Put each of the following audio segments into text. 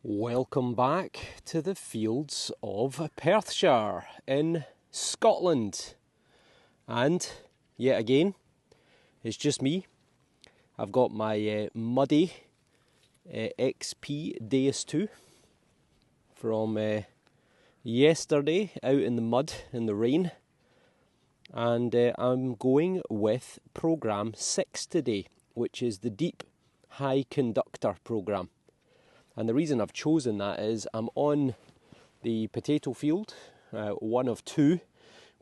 Welcome back to the fields of Perthshire in Scotland. And yet again, it's just me. I've got my muddy XP DEUS II from yesterday out in the mud, in the rain. And I'm going with programme 6 today, which is the Deep High Conductor programme. And the reason I've chosen that is I'm on the potato field, one of two,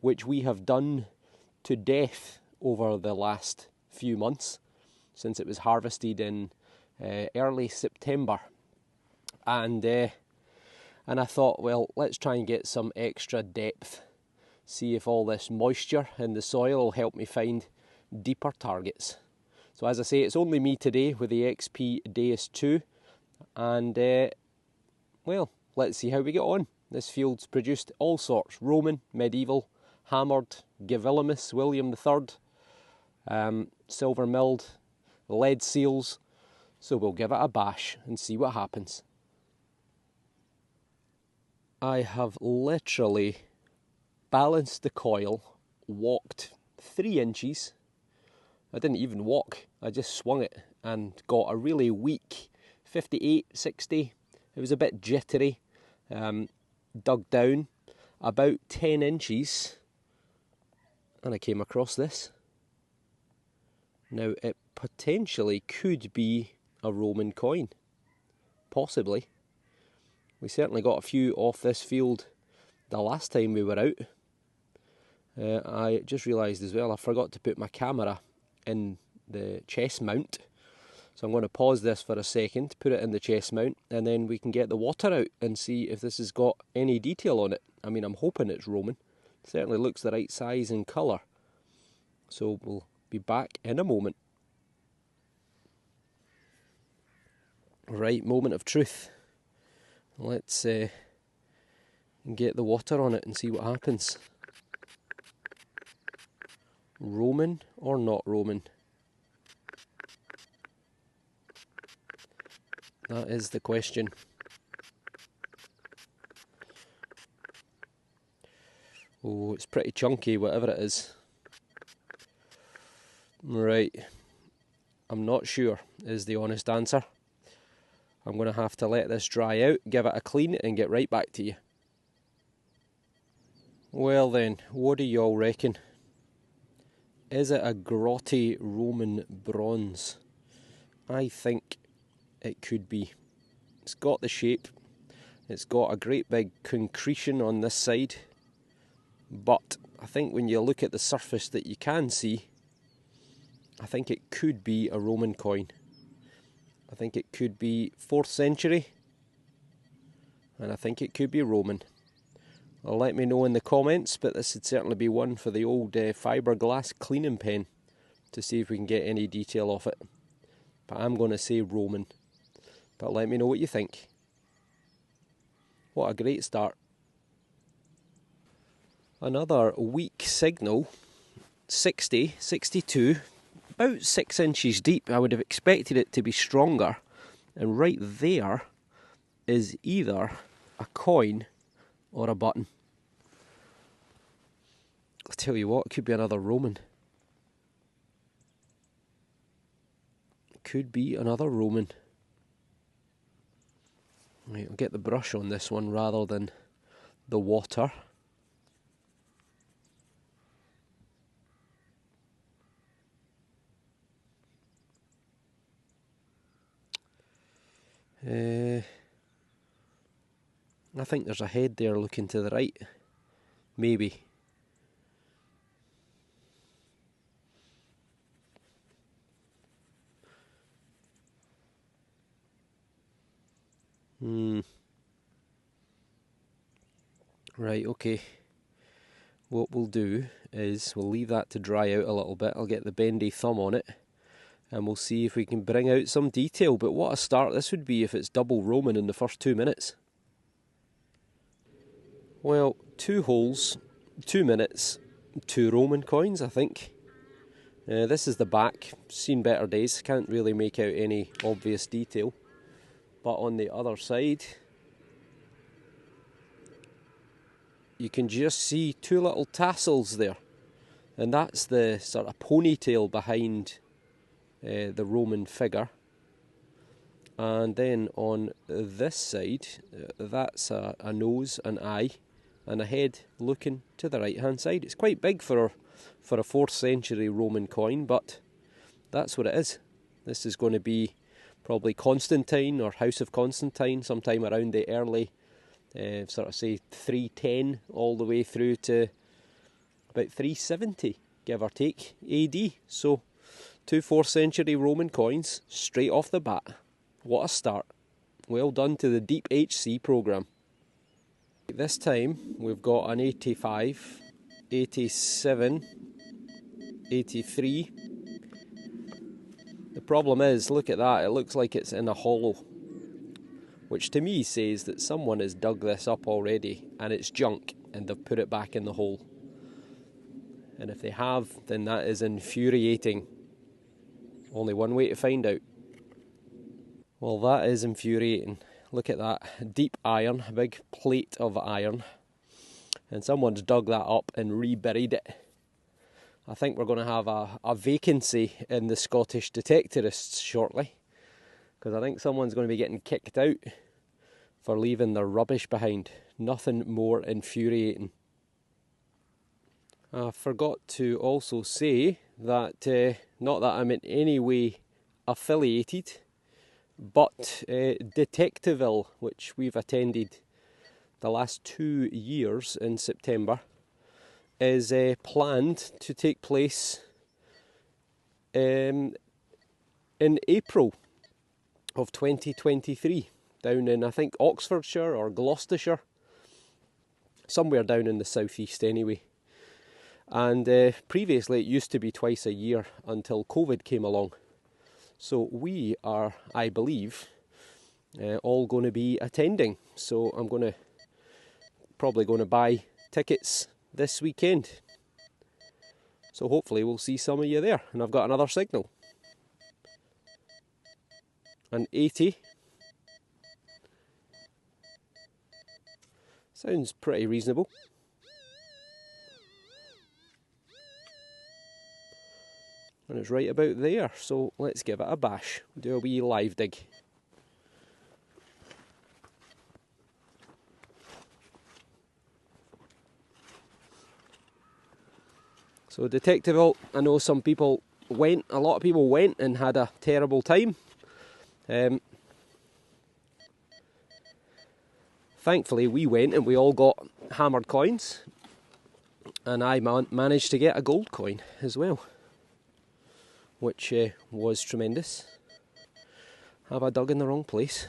which we have done to death over the last few months, since it was harvested in early September. And I thought, well, let's try and get some extra depth, see if all this moisture in the soil will help me find deeper targets. So as I say, it's only me today with the XP DEUS II. And, well, let's see how we get on. This field's produced all sorts: Roman, medieval, hammered, Gavilimus, William III, silver milled, lead seals. So we'll give it a bash and see what happens. I have literally balanced the coil, walked 3 inches. I didn't even walk, I just swung it and got a really weak 58, 60, it was a bit jittery, dug down about 10 inches and I came across this. Now it potentially could be a Roman coin, possibly. We certainly got a few off this field the last time we were out. I just realised as well I forgot to put my camera in the chest mount. So I'm going to pause this for a second, put it in the chest mount, and then we can get the water out and see if this has got any detail on it. I mean, I'm hoping it's Roman. It certainly looks the right size and colour. So we'll be back in a moment. Right, moment of truth. Let's get the water on it and see what happens. Roman or not Roman? That is the question. Oh, it's pretty chunky, whatever it is. Right. I'm not sure, is the honest answer. I'm going to have to let this dry out, give it a clean, and get right back to you. Well then, what do y'all reckon? Is it a grotty Roman bronze? I think it could be. It's got the shape, it's got a great big concretion on this side, but I think when you look at the surface that you can see, I think it could be a Roman coin. I think it could be 4th century, and I think it could be Roman. Well, let me know in the comments, but this would certainly be one for the old fiberglass cleaning pen to see if we can get any detail off it. But I'm going to say Roman. But let me know what you think. What a great start. Another weak signal, 60, 62, about 6 inches deep. I would have expected it to be stronger. And right there is either a coin or a button. I'll tell you what, it could be another Roman. It could be another Roman. Right, I'll get the brush on this one rather than the water. I think there's a head there looking to the right. Maybe. Right, okay. What we'll do is we'll leave that to dry out a little bit. I'll get the bendy thumb on it and we'll see if we can bring out some detail. But what a start this would be if it's double Roman in the first 2 minutes. Well, 2 holes, 2 minutes, 2 Roman coins, I think. This is the back. Seen better days. Can't really make out any obvious detail. but on the other side you can just see two little tassels there, and that's the sort of ponytail behind the Roman figure. And then on this side, that's a nose, an eye, and a head looking to the right hand side. It's quite big for a 4th century Roman coin, but that's what it is. This is going to be probably Constantine or House of Constantine, sometime around the early, sort of say 310 all the way through to about 370, give or take, AD. So 2 4th century Roman coins straight off the bat. What a start. Well done to the Deep HC programme. This time we've got an 85, 87, 83. The problem is, look at that, it looks like it's in a hollow, which to me says that someone has dug this up already and it's junk and they've put it back in the hole. And if they have, then that is infuriating. Only one way to find out. Well, that is infuriating. Look at that, deep iron, a big plate of iron, and someone's dug that up and reburied it. I think we're going to have a vacancy in the Scottish Detectorists shortly, because I think someone's going to be getting kicked out for leaving their rubbish behind. Nothing more infuriating. I forgot to also say that, not that I'm in any way affiliated, but Detectival, which we've attended the last 2 years in September, is planned to take place in April of 2023, down in, I think, Oxfordshire or Gloucestershire, somewhere down in the southeast anyway. And previously it used to be twice a year until COVID came along. So we are, I believe, all going to be attending. So I'm probably going to buy tickets this weekend. So hopefully we'll see some of you there. And I've got another signal. An 80. Sounds pretty reasonable. And it's right about there, so let's give it a bash. Do a wee live dig. So Detectival, I know some people went, a lot of people went and had a terrible time. Thankfully we went and we all got hammered coins, and I managed to get a gold coin as well, which was tremendous. Have I dug in the wrong place?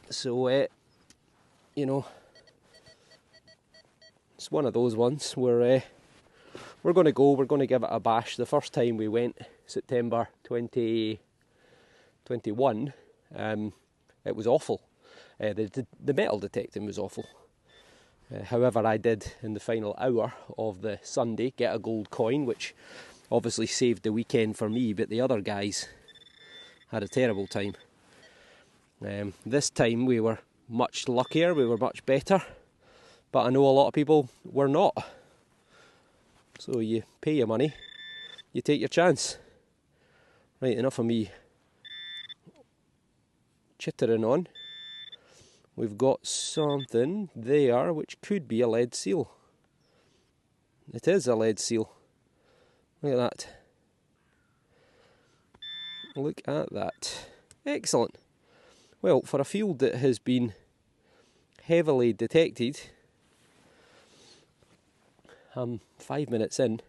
So, you know, it's one of those ones where we're going to go, we're going to give it a bash. The first time we went, September 2021, it was awful. The metal detecting was awful. However, I did, in the final hour of the Sunday, get a gold coin, which obviously saved the weekend for me, but the other guys had a terrible time. This time we were much luckier, we were much better, but I know a lot of people were not. So you pay your money, you take your chance. Right, enough of me chittering on. We've got something there which could be a lead seal. It is a lead seal. Look at that. Look at that. Excellent. Well, for a field that has been heavily detected, I'm 5 minutes in,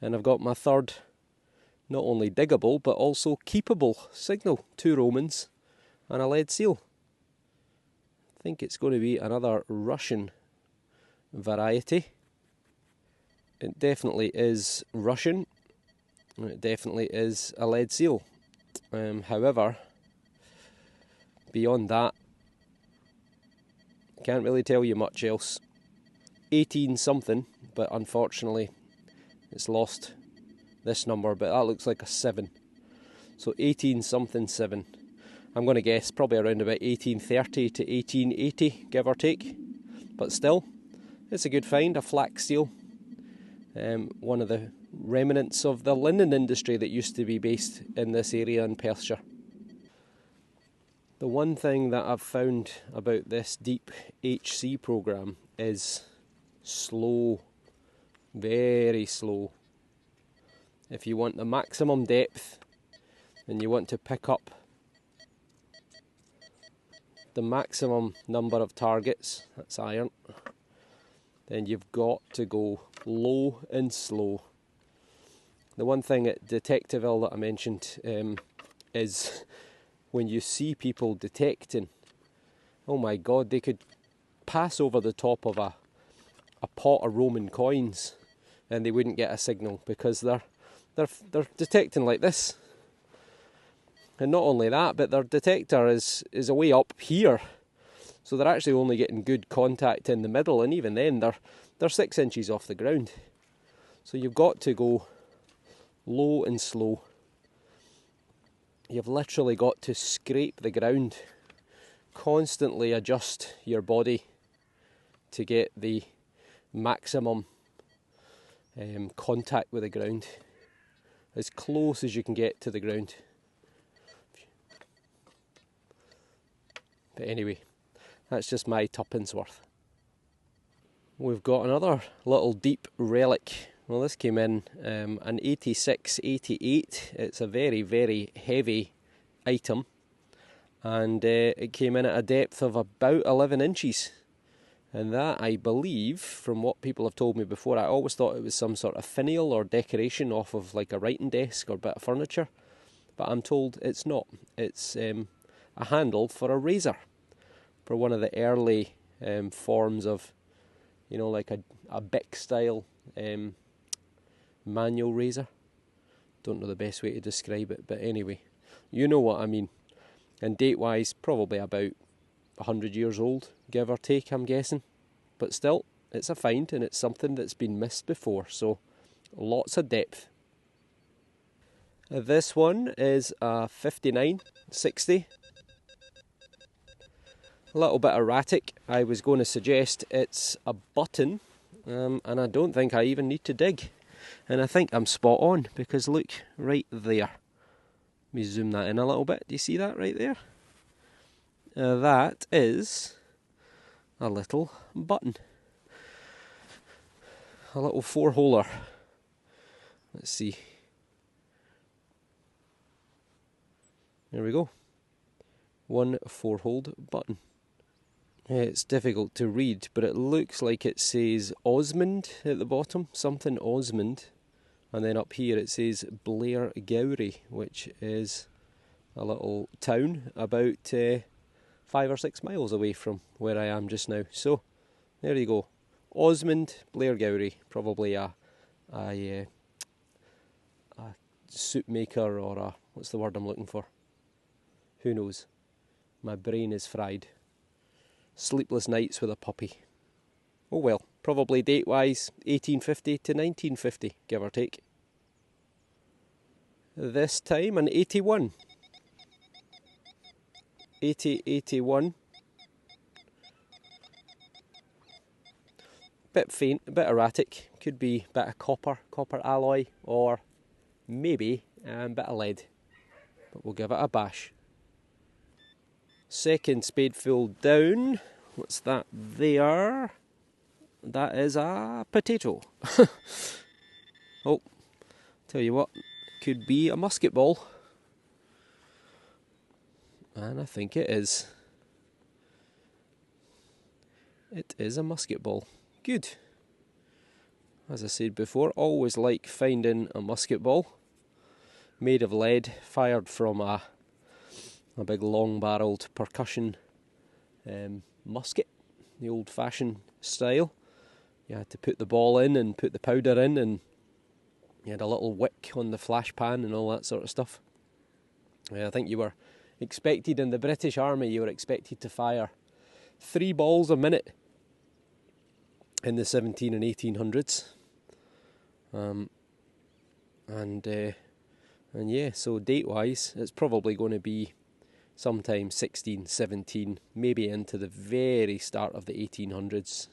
and I've got my third, not only diggable, but also keepable signal. 2 Romans and a lead seal. I think it's going to be another Russian variety. It definitely is Russian. It definitely is a lead seal. However, beyond that, I can't really tell you much else. 18 something, but unfortunately it's lost this number, but that looks like a 7. So 18 something 7. I'm going to guess probably around about 1830 to 1880, give or take. But still, it's a good find, a flax seal. One of the remnants of the linen industry that used to be based in this area in Perthshire. The one thing that I've found about this deep HC programme is slow, very slow. If you want the maximum depth and you want to pick up the maximum number of targets, that's iron, then you've got to go low and slow. The one thing at Detectival that I mentioned is when you see people detecting, oh my god, they could pass over the top of a pot of Roman coins and they wouldn't get a signal because they're detecting like this. And not only that, but their detector is away up here, so they're actually only getting good contact in the middle, and even then they're 6 inches off the ground. So you've got to go low and slow. You've literally got to scrape the ground, constantly adjust your body to get the maximum contact with the ground, as close as you can get to the ground. But anyway, that's just my tuppence worth. We've got another little deep relic. Well, this came in an 86, 88. It's a very, very heavy item. And it came in at a depth of about 11 inches. And that, I believe, from what people have told me before, I always thought it was some sort of finial or decoration off of like a writing desk or bit of furniture. But I'm told it's not. It's a handle for a razor. For one of the early forms of, you know, like a Bic style manual razor. Don't know the best way to describe it, but anyway, you know what I mean. And date wise, probably about 100 years old, give or take, I'm guessing. But still, it's a find and it's something that's been missed before, so lots of depth. This one is a 5960. A little bit erratic. I was going to suggest it's a button, and I don't think I even need to dig. And I think I'm spot on, because look, right there. Let me zoom that in a little bit. Do you see that right there? That is a little button. A little 4-holer. Let's see. There we go. One 4-holed button. It's difficult to read, but it looks like it says Osmond at the bottom, something Osmond. And then up here it says Blair Gowrie, which is a little town about 5 or 6 miles away from where I am just now. So, there you go. Osmond, Blair Gowrie, probably a soup maker or a, what's the word I'm looking for? Who knows? My brain is fried. Sleepless nights with a puppy. Oh well, probably date-wise 1850 to 1950, give or take. This time an 81. 81. Bit faint, a bit erratic. Could be a bit of copper alloy, or maybe a bit of lead. But we'll give it a bash. Second spadeful down. What's that there? That is a potato. Oh, tell you what, could be a musket ball. And I think it is. It is a musket ball. Good. As I said before, always like finding a musket ball. Made of lead, fired from a big long-barrelled percussion musket, the old-fashioned style. You had to put the ball in and put the powder in, and you had a little wick on the flash pan and all that sort of stuff. I think you were expected in the British Army, you were expected to fire 3 balls a minute in the 17 and 1800s. And And yeah, so date wise, it's probably going to be sometime 16, 17, maybe into the very start of the 1800s.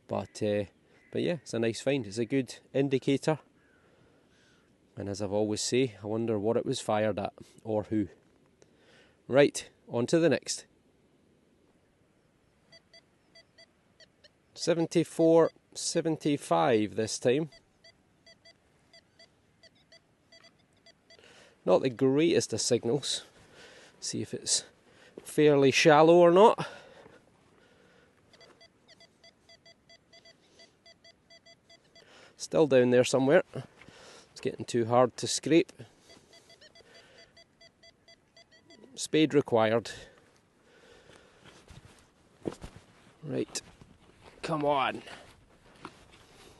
But yeah, it's a nice find. It's a good indicator. And as I've always say, I wonder what it was fired at, or who. Right, on to the next. 74, 75 this time. Not the greatest of signals. See if it's fairly shallow or not. Still down there somewhere. It's getting too hard to scrape. Spade required. Right, come on.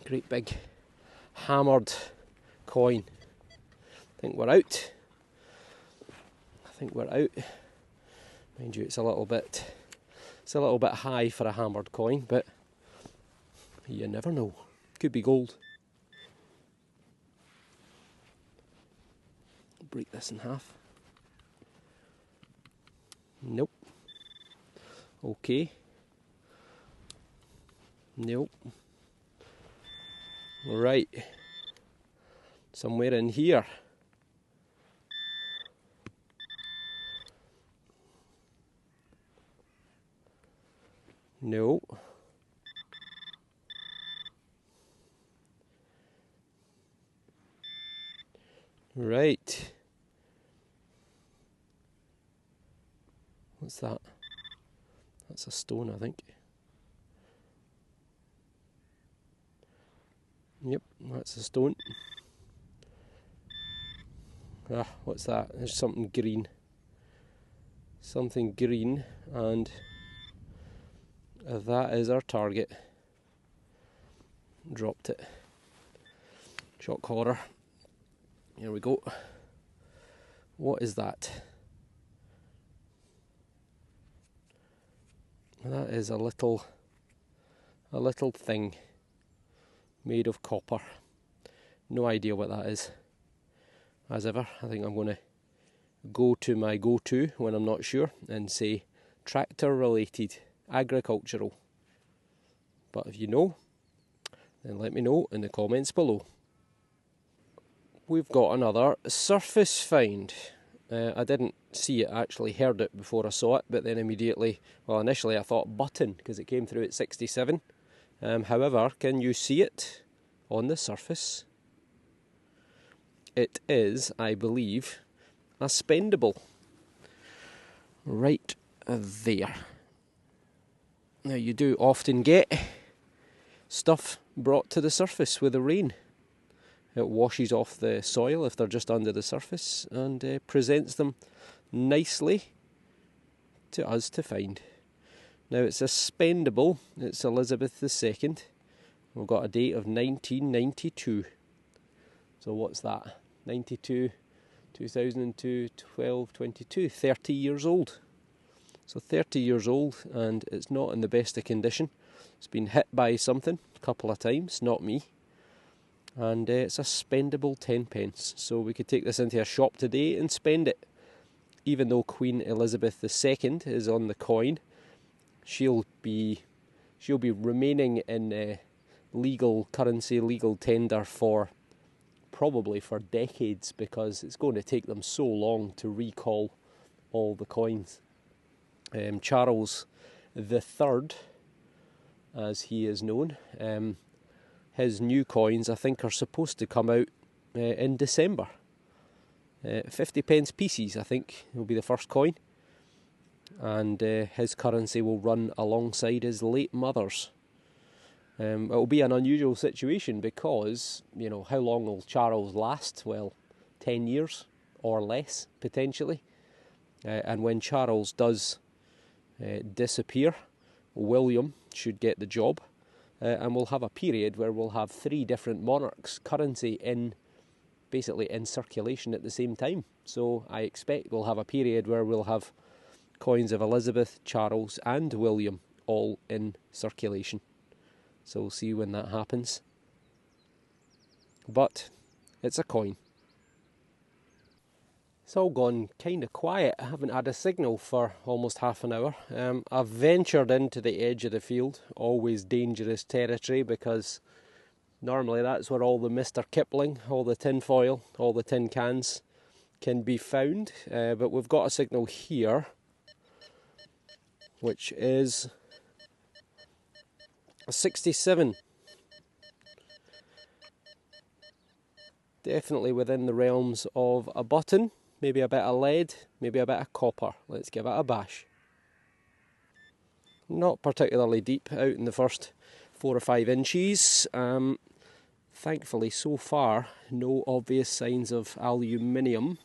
Great big hammered coin. I think we're out. Mind you, it's a little bit high for a hammered coin, but you never know. Could be gold. Break this in half. Nope. Okay. Nope. Right. Somewhere in here. No. Right. What's that? That's a stone, I think. Yep, that's a stone. Ah, what's that? There's something green. Something green, and that is our target. Dropped it. Shock horror. Here we go. What is that? That is a little thing made of copper. No idea what that is. As ever, I think I'm going to go to my go-to when I'm not sure and say tractor related, agricultural. But if you know, then let me know in the comments below. We've got another surface find. I didn't see it, actually heard it before I saw it, but then immediately, well, initially I thought button because it came through at 67. However, can you see it on the surface? It is, I believe, a spendable. Right there. Now, you do often get stuff brought to the surface with the rain. It washes off the soil if they're just under the surface and presents them nicely to us to find. Now, it's a spendable. It's Elizabeth II. We've got a date of 1992. So what's that? 92, 2002, 12, 22, 30 years old. So 30 years old, and it's not in the best of condition. It's been hit by something a couple of times, not me. And it's a spendable 10p. So we could take this into a shop today and spend it. Even though Queen Elizabeth II is on the coin, she'll be remaining in legal currency, legal tender probably for decades, because it's going to take them so long to recall all the coins. Charles III, as he is known, his new coins I think are supposed to come out in December. 50p pieces I think will be the first coin, and his currency will run alongside his late mother's. It will be an unusual situation because, you know, how long will Charles last? Well, 10 years or less, potentially. And when Charles does disappear, William should get the job. And we'll have a period where we'll have 3 different monarchs' currency basically in circulation at the same time. So I expect we'll have a period where we'll have coins of Elizabeth, Charles and William all in circulation. So we'll see when that happens. But it's a coin. It's all gone kind of quiet. I haven't had a signal for almost half an hour. I've ventured into the edge of the field, always dangerous territory, because normally that's where all the Mr. Kipling, all the tin foil, all the tin cans can be found. But we've got a signal here, which is a 67. Definitely within the realms of a button. Maybe a bit of lead, maybe a bit of copper. Let's give it a bash. Not particularly deep, out in the first 4 or 5 inches. Thankfully, so far, no obvious signs of aluminium.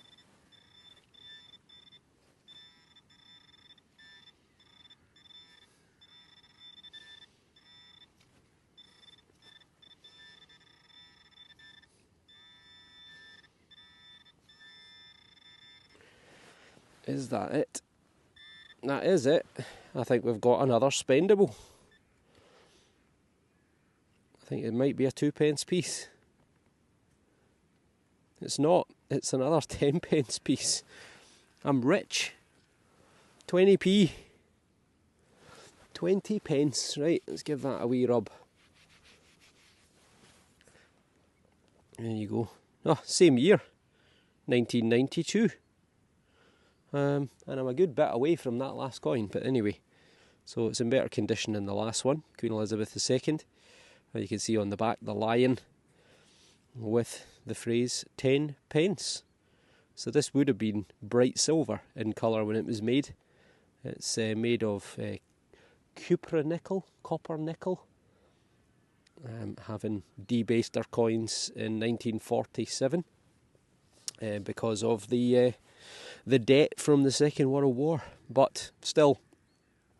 Is that it? That is it. I think we've got another spendable. I think it might be a 2p piece. It's not. It's another 10p piece. I'm rich. 20p. 20p. Right, let's give that a wee rub. There you go. Oh, same year. 1992. And I'm a good bit away from that last coin, but anyway. So it's in better condition than the last one, Queen Elizabeth II. You can see on the back the lion with the phrase 10p. So this would have been bright silver in colour when it was made. It's made of copper nickel, having debased their coins in 1947 because of the debt from the Second World War. But still,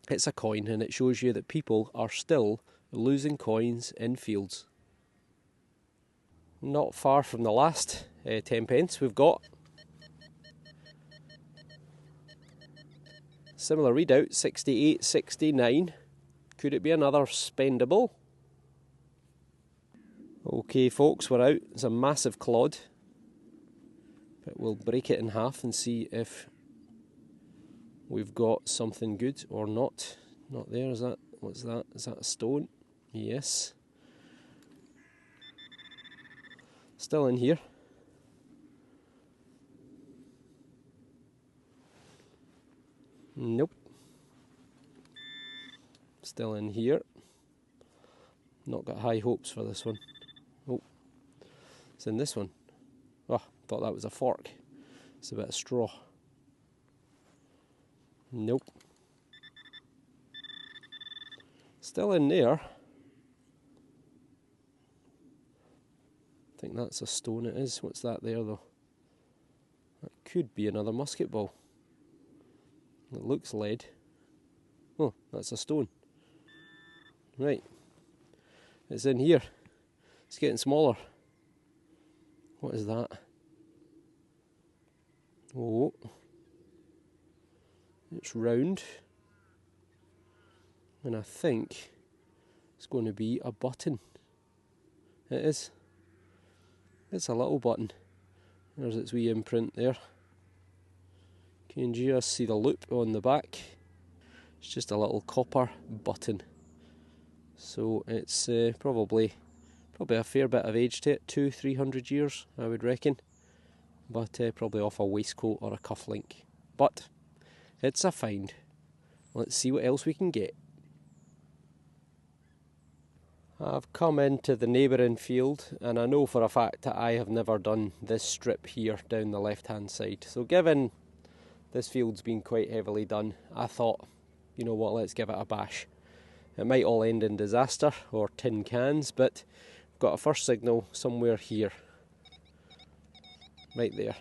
it's a coin, and it shows you that people are still losing coins in fields. Not far from the last 10p we've got. Similar readout, 68, 69. Could it be another spendable? Okay folks, we're out. It's a massive clod. But we'll break it in half and see if we've got something good or not. Not there, is that? What's that? Is that a stone? Yes. Still in here. Nope. Still in here. Not got high hopes for this one. Oh, it's in this one. Oh, thought that was a fork. It's a bit of straw. Nope. Still in there. I think that's a stone, it is. What's that there though? That could be another musket ball. It looks lead. Oh, that's a stone. Right. It's in here. It's getting smaller. What is that? Oh. It's round. And I think it's going to be a button. It is. It's a little button. There's its wee imprint there. You can just see the loop on the back. It's just a little copper button. So it's probably a fair bit of age to it, 200-300 years I would reckon. But probably off a waistcoat or a cufflink. But it's a find. Let's see what else we can get. I've come into the neighbouring field, and I know for a fact that I have never done this strip here down the left hand side. So given this field's been quite heavily done, I thought, you know what, let's give it a bash. It might all end in disaster or tin cans, but I've got a first signal somewhere here. Right there.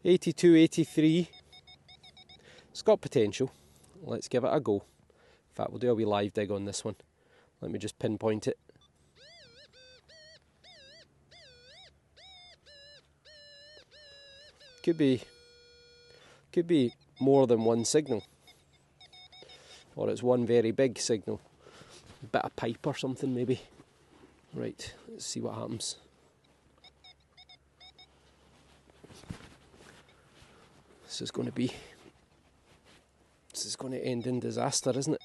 82, 83. It's got potential. Let's give it a go. In fact, we'll do a wee live dig on this one. Let me just pinpoint it. Could be more than one signal. Or it's one very big signal. A bit of pipe or something maybe. Right, let's see what happens. This is going to end in disaster, isn't it?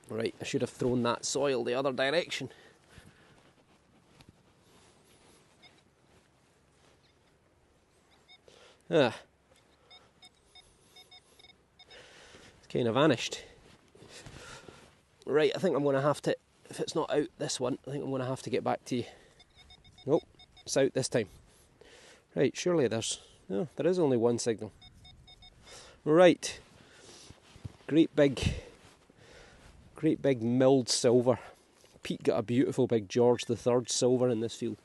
Right, I should have thrown that soil the other direction. It's kind of vanished. Right, I think I'm going to have to, if it's not out this one, I think I'm going to have to get back to you. Nope, it's out this time. Right, surely there is only one signal. Right, great big milled silver. Pete got a beautiful big George III silver in this field.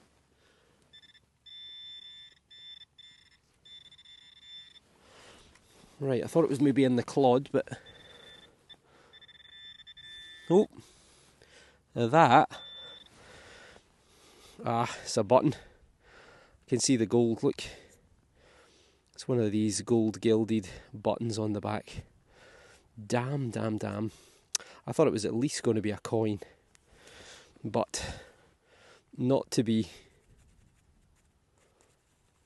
Right, I thought it was maybe in the clod, but oh, that, it's a button. You can see the gold, look. It's one of these gold gilded buttons on the back. Damn. I thought it was at least going to be a coin, but not to be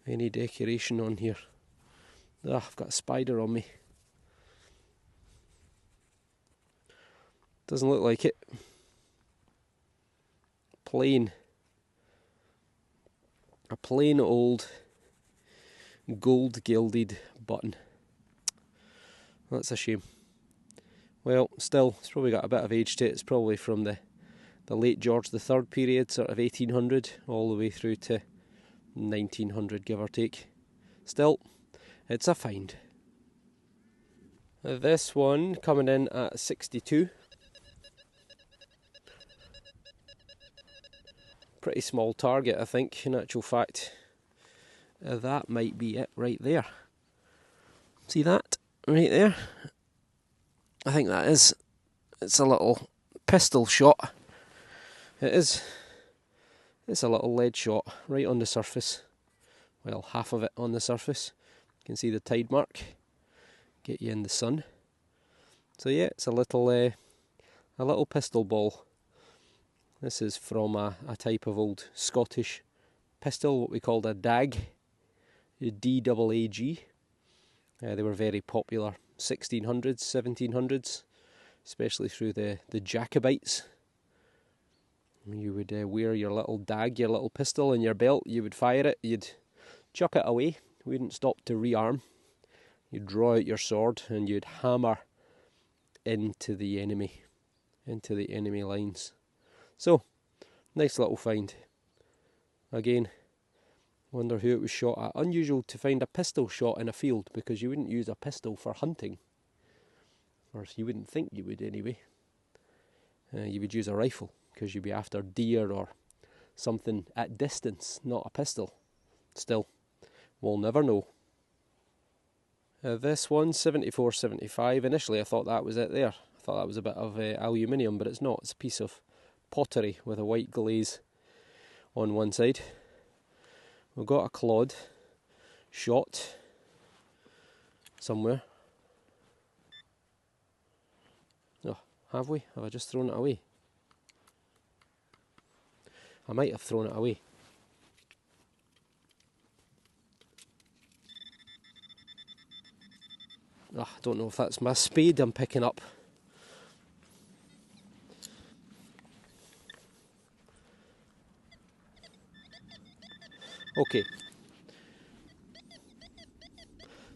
any decoration on here. I've got a spider on me. Doesn't look like it. A plain old gold gilded button. That's a shame. Well, still, it's probably got a bit of age to it. It's probably from the late George III period, sort of 1800, all the way through to 1900, give or take. Still, it's a find. This one coming in at 62. Pretty small target, I think, in actual fact. That might be it right there. See that right there? I think that is. It's a little pistol shot. It is. It's a little lead shot right on the surface. Well, half of it on the surface. You can see the tide mark. Get you in the sun. So yeah, it's a little pistol ball. This is from a type of old Scottish pistol, what we called a dag, D-double-A-G. They were very popular 1600s, 1700s, especially through the Jacobites. You would wear your little dag, your little pistol in your belt, you would fire it, you'd chuck it away, wouldn't stop to rearm. You'd draw out your sword and you'd hammer into the enemy lines. So, nice little find. Again, wonder who it was shot at. Unusual to find a pistol shot in a field, because you wouldn't use a pistol for hunting. Or you wouldn't think you would anyway. You would use a rifle, because you'd be after deer or something at distance, not a pistol. Still, we'll never know. This one, 74-75. Initially I thought that was it there. I thought that was a bit of aluminium, but it's not. It's a piece of pottery with a white glaze on one side. We've got a clod shot somewhere. Oh, have we? Have I just thrown it away? I might have thrown it away. I don't know if that's my spade I'm picking up. Okay.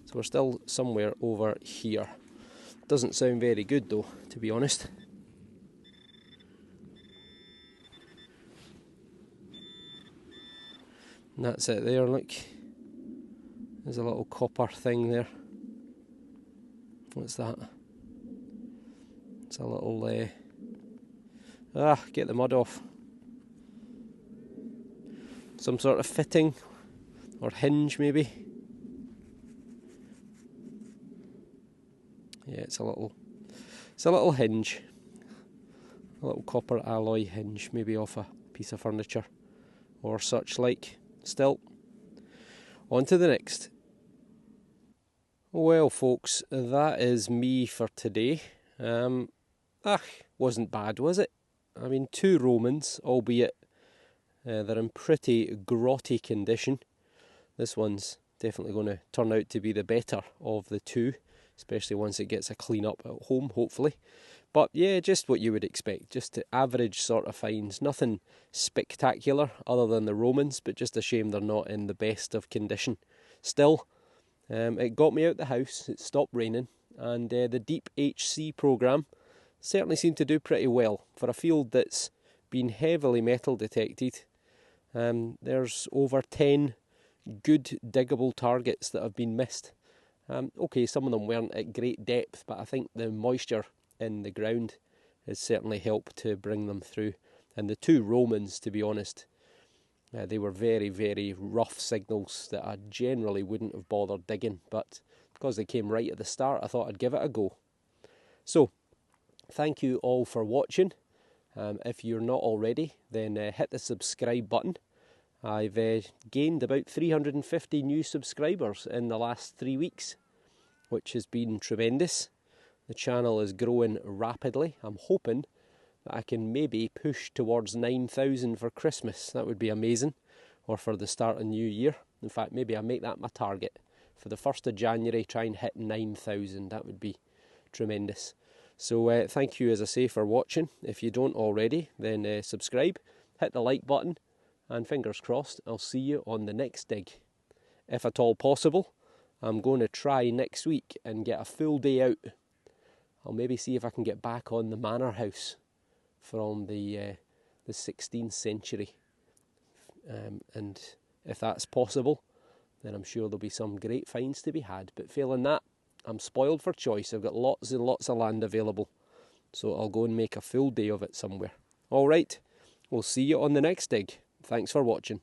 So we're still somewhere over here. Doesn't sound very good though, to be honest. And that's it there, look. There's a little copper thing there. What's that? It's a little... get the mud off. Some sort of fitting or hinge maybe. Yeah, it's a little hinge. A little copper alloy hinge, maybe off a piece of furniture or such like. Still, on to the next. Well folks, that is me for today. Wasn't bad, was it? I mean, 2 Romans, albeit they're in pretty grotty condition. This one's definitely going to turn out to be the better of the two, especially once it gets a clean up at home, hopefully. But yeah, just what you would expect, just the average sort of finds, nothing spectacular other than the Romans, but just a shame they're not in the best of condition. Still, it got me out the house, it stopped raining, and the Deep HC programme certainly seemed to do pretty well. For a field that's been heavily metal detected, there's over 10 good diggable targets that have been missed. Okay, some of them weren't at great depth, but I think the moisture in the ground has certainly helped to bring them through. And the two Romans, to be honest, they were very, very rough signals that I generally wouldn't have bothered digging, but because they came right at the start, I thought I'd give it a go. So, thank you all for watching. If you're not already, then hit the subscribe button. I've gained about 350 new subscribers in the last 3 weeks, which has been tremendous. The channel is growing rapidly. I'm hoping that I can maybe push towards 9,000 for Christmas. That would be amazing. Or for the start of New Year. In fact, maybe I'll make that my target. For the 1st of January, try and hit 9,000. That would be tremendous. So thank you, as I say, for watching. If you don't already, then subscribe, hit the like button, and fingers crossed, I'll see you on the next dig. If at all possible, I'm going to try next week and get a full day out. I'll maybe see if I can get back on the manor house from the 16th century. And if that's possible, then I'm sure there'll be some great finds to be had. But failing that, I'm spoiled for choice. I've got lots and lots of land available. So I'll go and make a full day of it somewhere. Alright, we'll see you on the next dig. Thanks for watching.